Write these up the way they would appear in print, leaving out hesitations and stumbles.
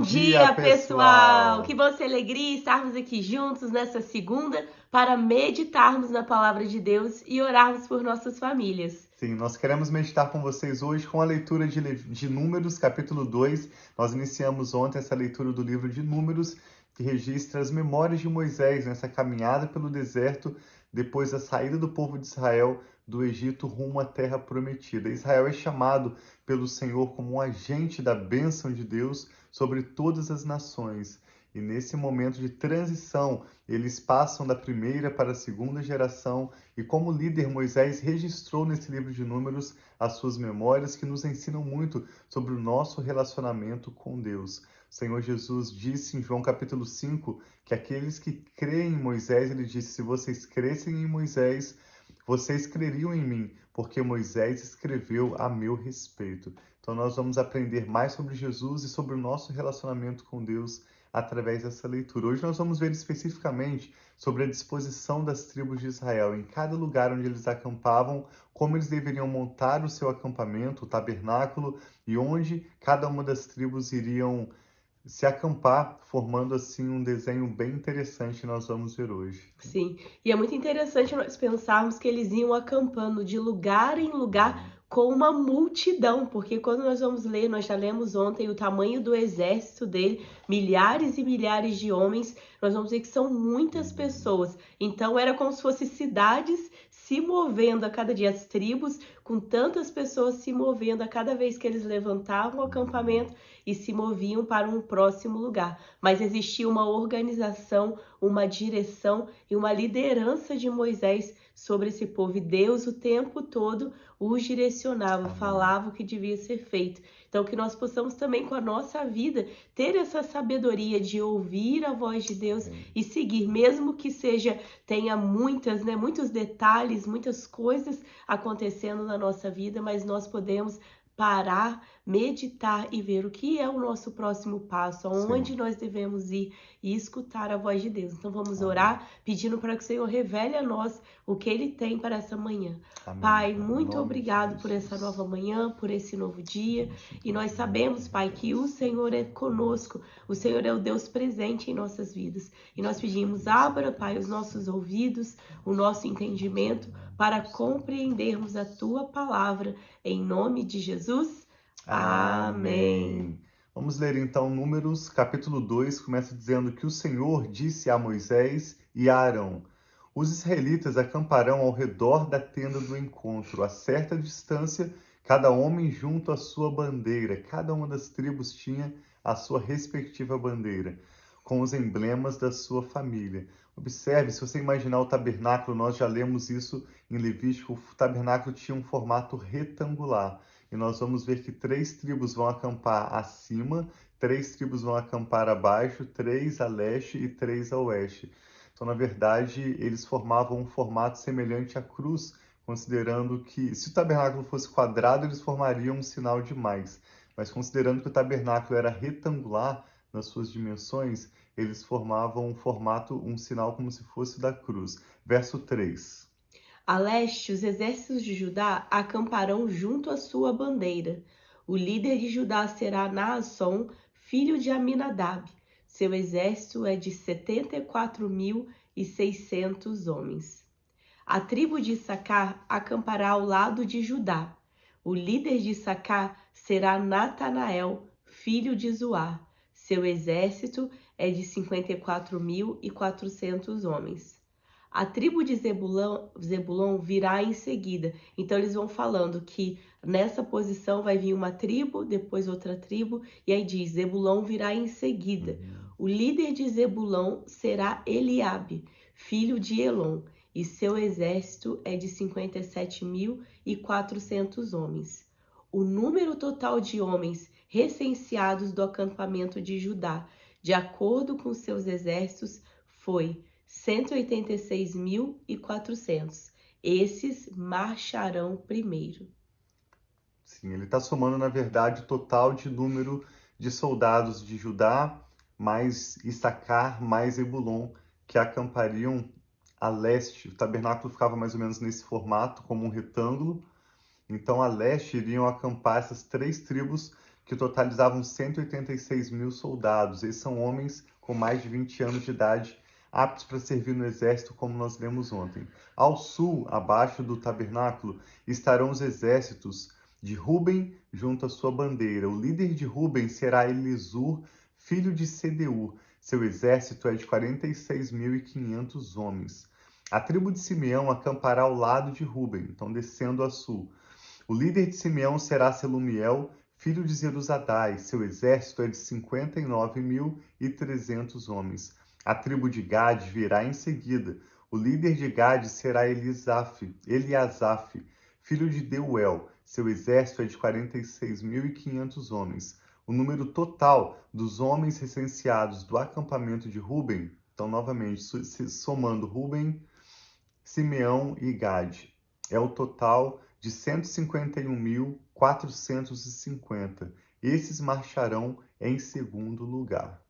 dia, pessoal! Que bom, ser alegria estarmos aqui juntos nessa segunda para meditarmos na palavra de Deus e orarmos por nossas famílias. Sim, nós queremos meditar com vocês hoje com a leitura de Números, capítulo 2. Nós iniciamos ontem essa leitura do livro de Números, que registra as memórias de Moisés nessa caminhada pelo deserto depois da saída do povo de Israel do Egito rumo à Terra Prometida. Israel é chamado pelo Senhor como um agente da bênção de Deus sobre todas as nações. E nesse momento de transição, eles passam da primeira para a segunda geração, e como líder, Moisés registrou nesse livro de Números as suas memórias que nos ensinam muito sobre o nosso relacionamento com Deus. O Senhor Jesus disse em João capítulo 5 que aqueles que creem em Moisés, ele disse, se vocês crescem em Moisés, vocês creriam em mim, porque Moisés escreveu a meu respeito. Então nós vamos aprender mais sobre Jesus e sobre o nosso relacionamento com Deus através dessa leitura. Hoje nós vamos ver especificamente sobre a disposição das tribos de Israel, em cada lugar onde eles acampavam, como eles deveriam montar o seu acampamento, o tabernáculo, e onde cada uma das tribos iriam se acampar, formando assim um desenho bem interessante que nós vamos ver hoje. Sim, e é muito interessante nós pensarmos que eles iam acampando de lugar em lugar com uma multidão, porque quando nós vamos ler, nós já lemos ontem o tamanho do exército dele, milhares e milhares de homens, nós vamos ver que são muitas pessoas. Então era como se fossem cidades se movendo a cada dia, as tribos com tantas pessoas se movendo a cada vez que eles levantavam o acampamento e se moviam para um próximo lugar. Mas existia uma organização, uma direção e uma liderança de Moisés sobre esse povo. E Deus o tempo todo os direcionava, falava o que devia ser feito. Então que nós possamos também com a nossa vida ter essa sabedoria de ouvir a voz de Deus e seguir, mesmo que tenha muitos detalhes, muitas coisas acontecendo na nossa vida, mas nós podemos parar, meditar e ver o que é o nosso próximo passo, aonde nós devemos ir e escutar a voz de Deus. Então vamos orar, pedindo para que o Senhor revele a nós o que Ele tem para essa manhã. Amém. Pai, muito obrigado por essa nova manhã, por esse novo dia. E nós sabemos, Pai, que o Senhor é conosco, o Senhor é o Deus presente em nossas vidas. E nós pedimos, abra, Pai, os nossos ouvidos, o nosso entendimento, para compreendermos a Tua palavra. Em nome de Jesus, amém. Vamos ler então Números, capítulo 2, começa dizendo que o Senhor disse a Moisés e a Arão: os israelitas acamparão ao redor da tenda do encontro, a certa distância, cada homem junto à sua bandeira. Cada uma das tribos tinha a sua respectiva bandeira, com os emblemas da sua família. Observe, se você imaginar o tabernáculo, nós já lemos isso em Levítico, o tabernáculo tinha um formato retangular. E nós vamos ver que 3 tribos vão acampar acima, 3 tribos vão acampar abaixo, 3 a leste e 3 a oeste. Então, na verdade, eles formavam um formato semelhante à cruz, considerando que, se o tabernáculo fosse quadrado, eles formariam um sinal de mais. Mas considerando que o tabernáculo era retangular nas suas dimensões, eles formavam um formato, um sinal como se fosse da cruz. Verso 3. A leste, os exércitos de Judá acamparão junto à sua bandeira. O líder de Judá será Naasson, filho de Aminadab. Seu exército é de 74.600 homens. A tribo de Issacar acampará ao lado de Judá. O líder de Issacar será Natanael, filho de Zoar. Seu exército é de 54.400 homens. A tribo de Zebulon virá em seguida. Então eles vão falando que nessa posição vai vir uma tribo, depois outra tribo, e aí diz, Zebulon virá em seguida. O líder de Zebulon será Eliabe, filho de Elon, e seu exército é de 57.400 homens. O número total de homens recenseados do acampamento de Judá, de acordo com seus exércitos, foi 186.400. Esses marcharão primeiro. Sim, ele está somando, na verdade, o total de número de soldados de Judá, mais Issacar, mais Zebulon, que acampariam a leste. O tabernáculo ficava mais ou menos nesse formato, como um retângulo. Então, a leste iriam acampar essas 3 tribos que totalizavam 186 mil soldados. Esses são homens com mais de 20 anos de idade, aptos para servir no exército, como nós lemos ontem. Ao sul, abaixo do tabernáculo, estarão os exércitos de Ruben junto à sua bandeira. O líder de Ruben será Elisur, filho de Sedeur. Seu exército é de 46.500 homens. A tribo de Simeão acampará ao lado de Ruben, então descendo a sul. O líder de Simeão será Selumiel, filho de Zeruzadai. Seu exército é de 59.300 homens. A tribo de Gade virá em seguida. O líder de Gade será Eliasaf, filho de Deuel. Seu exército é de 46.500 homens. O número total dos homens recenseados do acampamento de Ruben, então novamente somando Ruben, Simeão e Gade, é o total de 151.450. Esses marcharão em segundo lugar.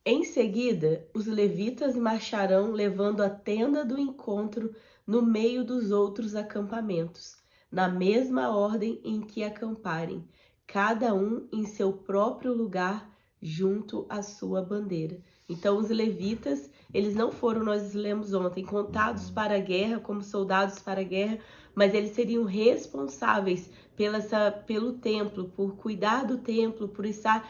Em seguida, os levitas marcharão levando a tenda do encontro no meio dos outros acampamentos, na mesma ordem em que acamparem, cada um em seu próprio lugar junto à sua bandeira. Então, os levitas, eles não foram, nós lemos ontem, contados para a guerra, como soldados para a guerra, mas eles seriam responsáveis pelo templo, por cuidar do templo, por estar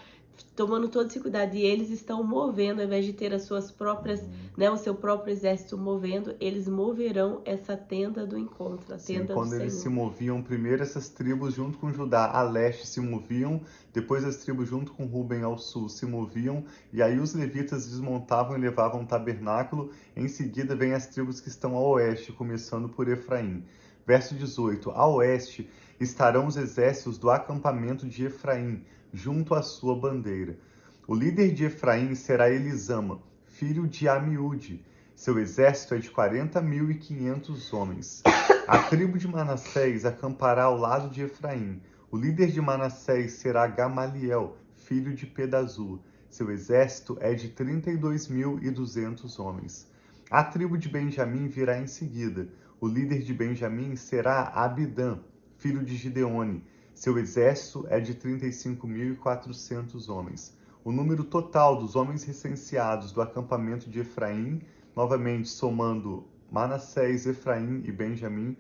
tomando todo esse cuidado, e eles estão movendo, ao invés de ter as suas próprias, o seu próprio exército movendo, eles moverão essa tenda do encontro, a tenda do Senhor. Quando eles se moviam, primeiro essas tribos junto com Judá a leste se moviam, depois as tribos junto com Ruben ao sul se moviam, e aí os levitas desmontavam e levavam o tabernáculo. Em seguida vem as tribos que estão a oeste, começando por Efraim. Verso 18, a oeste estarão os exércitos do acampamento de Efraim, junto à sua bandeira. O líder de Efraim será Elisama, filho de Amiúde. Seu exército é de 40.500 homens. A tribo de Manassés acampará ao lado de Efraim. O líder de Manassés será Gamaliel, filho de Pedazur. Seu exército é de 32.200 homens. A tribo de Benjamim virá em seguida. O líder de Benjamim será Abidã, filho de Gideone. Seu exército é de 35.400 homens. O número total dos homens recenseados do acampamento de Efraim, novamente somando Manassés, Efraim e Benjamim,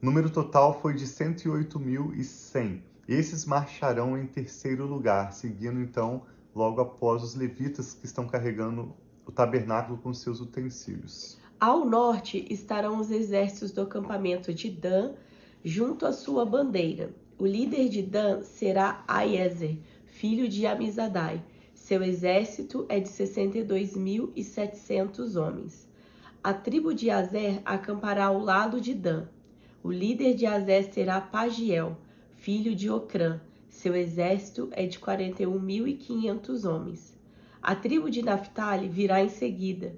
o número total foi de 108.100. Esses marcharão em terceiro lugar, seguindo então logo após os levitas que estão carregando o tabernáculo com seus utensílios. Ao norte estarão os exércitos do acampamento de Dan, junto à sua bandeira. O líder de Dan será Aiezer, filho de Amizadai. Seu exército é de 62.700 homens. A tribo de Azer acampará ao lado de Dan. O líder de Azer será Pagiel, filho de Ocrã. Seu exército é de 41.500 homens. A tribo de Naphtali virá em seguida.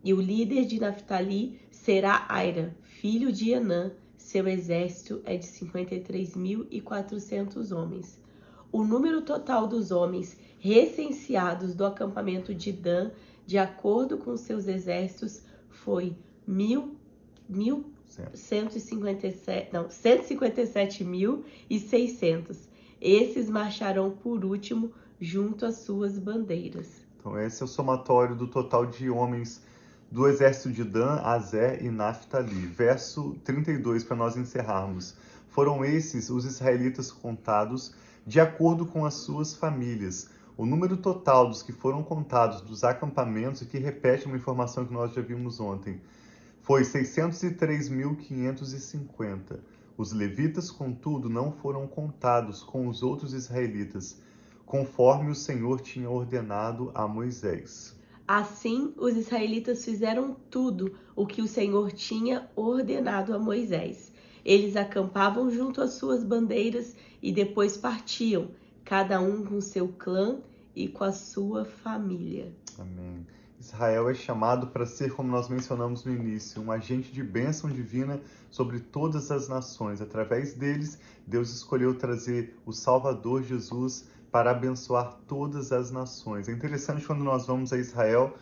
E o líder de Naphtali será Aira, filho de Enã. Seu exército é de 53.400 homens. O número total dos homens recenseados do acampamento de Dan, de acordo com seus exércitos, foi 157.600. Esses marcharão por último junto às suas bandeiras. Então esse é o somatório do total de homens do exército de Dan, Azer e Naphtali. Verso 32, para nós encerrarmos. Foram esses os israelitas contados de acordo com as suas famílias. O número total dos que foram contados dos acampamentos, e que repete uma informação que nós já vimos ontem, foi 603.550. Os levitas, contudo, não foram contados com os outros israelitas, conforme o Senhor tinha ordenado a Moisés. Assim, os israelitas fizeram tudo o que o Senhor tinha ordenado a Moisés. Eles acampavam junto às suas bandeiras e depois partiam, cada um com seu clã e com a sua família. Amém. Israel é chamado para ser, como nós mencionamos no início, um agente de bênção divina sobre todas as nações. Através deles, Deus escolheu trazer o Salvador Jesus para abençoar todas as nações. É interessante quando nós vamos a Israel,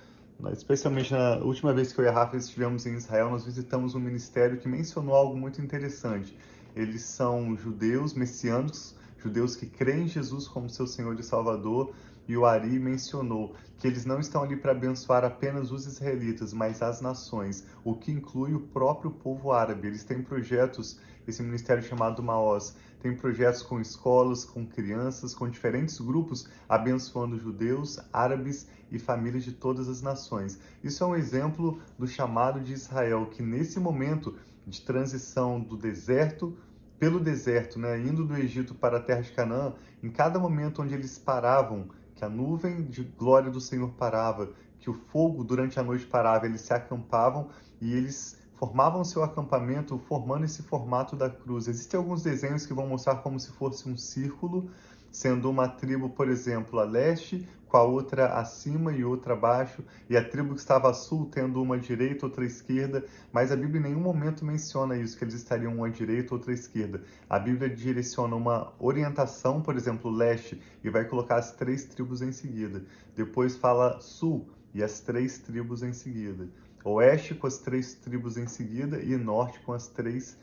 especialmente na última vez que eu e a Rafa estivemos em Israel, nós visitamos um ministério que mencionou algo muito interessante. Eles são judeus, messiânicos, judeus que creem em Jesus como seu Senhor e Salvador. E o Ari mencionou que eles não estão ali para abençoar apenas os israelitas, mas as nações, o que inclui o próprio povo árabe. Eles têm projetos, esse ministério chamado Maós, tem projetos com escolas, com crianças, com diferentes grupos, abençoando judeus, árabes e famílias de todas as nações. Isso é um exemplo do chamado de Israel, que nesse momento de transição do deserto, pelo deserto, né, indo do Egito para a terra de Canaã, em cada momento onde eles paravam, que a nuvem de glória do Senhor parava, que o fogo durante a noite parava, eles se acampavam e eles formavam seu acampamento formando esse formato da cruz. Existem alguns desenhos que vão mostrar como se fosse um círculo, sendo uma tribo, por exemplo, a leste, com a outra acima e outra abaixo, e a tribo que estava a sul tendo uma à direita, outra à esquerda, mas a Bíblia em nenhum momento menciona isso, que eles estariam uma à direita, outra à esquerda. A Bíblia direciona uma orientação, por exemplo, leste, e vai colocar as 3 tribos em seguida. Depois fala sul, e as 3 tribos em seguida. Oeste com as 3 tribos em seguida e norte com as 3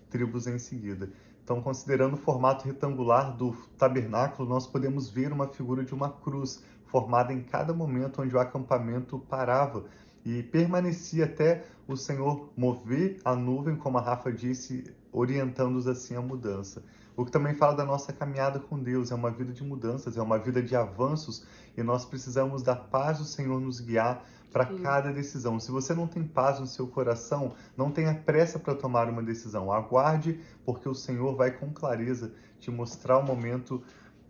tribos em seguida. Então, considerando o formato retangular do tabernáculo, nós podemos ver uma figura de uma cruz formada em cada momento onde o acampamento parava e permanecia até o Senhor mover a nuvem, como a Rafa disse, orientando-os assim à mudança. O que também fala da nossa caminhada com Deus, é uma vida de mudanças, é uma vida de avanços, e nós precisamos da paz do Senhor nos guiar para cada decisão. Se você não tem paz no seu coração, não tenha pressa para tomar uma decisão. Aguarde, porque o Senhor vai com clareza te mostrar o momento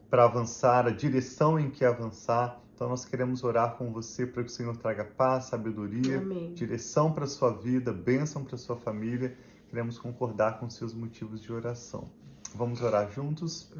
para avançar, a direção em que avançar. Então nós queremos orar com você para que o Senhor traga paz, sabedoria, Amém. direção para a sua vida, bênção para a sua família. Queremos concordar com seus motivos de oração. Vamos orar juntos?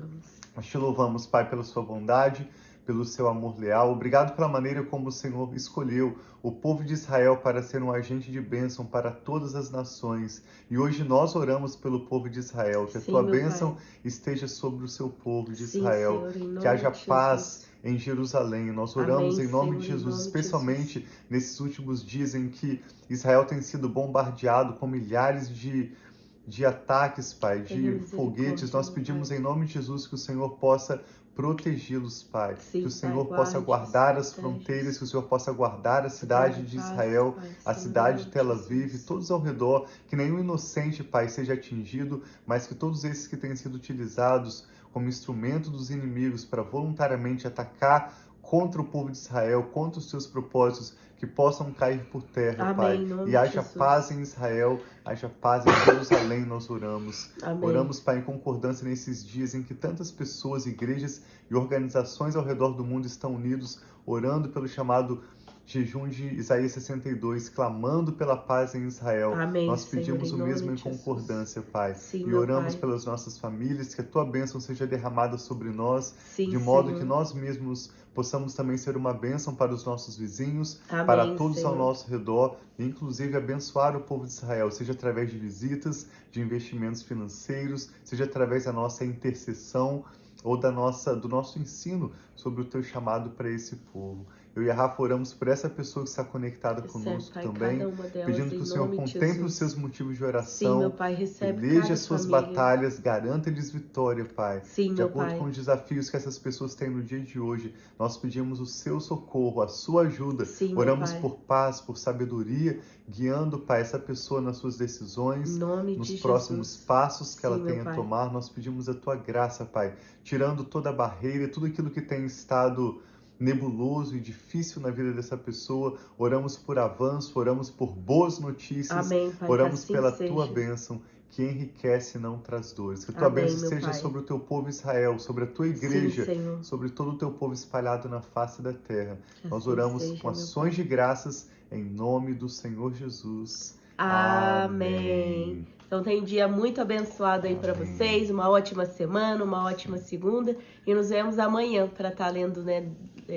Nós te louvamos, Pai, pela sua bondade, pelo seu amor leal. Obrigado pela maneira como o Senhor escolheu o povo de Israel para ser um agente de bênção para todas as nações. E hoje nós oramos pelo povo de Israel, que a tua bênção esteja sobre o seu povo de Israel, Senhor, que haja paz em Jerusalém. Nós oramos em nome de Jesus, especialmente nesses últimos dias em que Israel tem sido bombardeado com milhares de ataques, Pai, de foguetes. Nós pedimos em nome de Jesus que o Senhor possa protegê-los, Pai. Que o Senhor possa guardar as fronteiras, que o Senhor possa guardar a cidade de Israel, a cidade de Tel Aviv, todos ao redor, que nenhum inocente, Pai, seja atingido, mas que todos esses que têm sido utilizados como instrumento dos inimigos para voluntariamente atacar contra o povo de Israel, contra os seus propósitos, que possam cair por terra, Pai. E haja paz em Israel, haja paz em Jerusalém, nós oramos. Oramos, Pai, em concordância nesses dias em que tantas pessoas, igrejas e organizações ao redor do mundo estão unidos, orando pelo chamado jejum de Isaías 62, clamando pela paz em Israel. Nós pedimos o mesmo em concordância, Pai. E oramos pelas nossas famílias, que a tua bênção seja derramada sobre nós, de modo que nós mesmos possamos também ser uma bênção para os nossos vizinhos, para todos ao nosso redor, e inclusive abençoar o povo de Israel, seja através de visitas, de investimentos financeiros, seja através da nossa intercessão ou do nosso ensino sobre o teu chamado para esse povo. Eu e a Rafa oramos por essa pessoa que está conectada conosco também, pedindo que o Senhor contemple os seus motivos de oração, eleja as suas batalhas, garanta-lhes vitória, Pai. De acordo com os desafios que essas pessoas têm no dia de hoje, nós pedimos o seu socorro, a sua ajuda. Oramos por paz, por sabedoria, guiando, Pai, essa pessoa nas suas decisões, nos próximos passos que ela tenha a tomar. Nós pedimos a tua graça, Pai, tirando toda a barreira, tudo aquilo que tem estado nebuloso e difícil na vida dessa pessoa. Oramos por avanço, oramos por boas notícias, oramos pela tua bênção que enriquece e não traz dores. Que a tua bênção seja sobre o teu povo Israel, sobre a tua igreja, sobre todo o teu povo espalhado na face da terra. Nós oramos com ações de graças em nome do Senhor Jesus. Amém. Então tem um dia muito abençoado aí para vocês, uma ótima semana, uma ótima segunda, e nos vemos amanhã para estar lendo, né,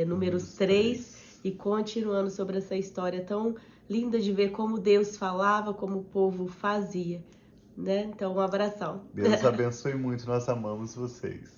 Números 3 e continuando sobre essa história tão linda de ver como Deus falava, como o povo fazia, né? Então um abração. Deus abençoe muito, nós amamos vocês.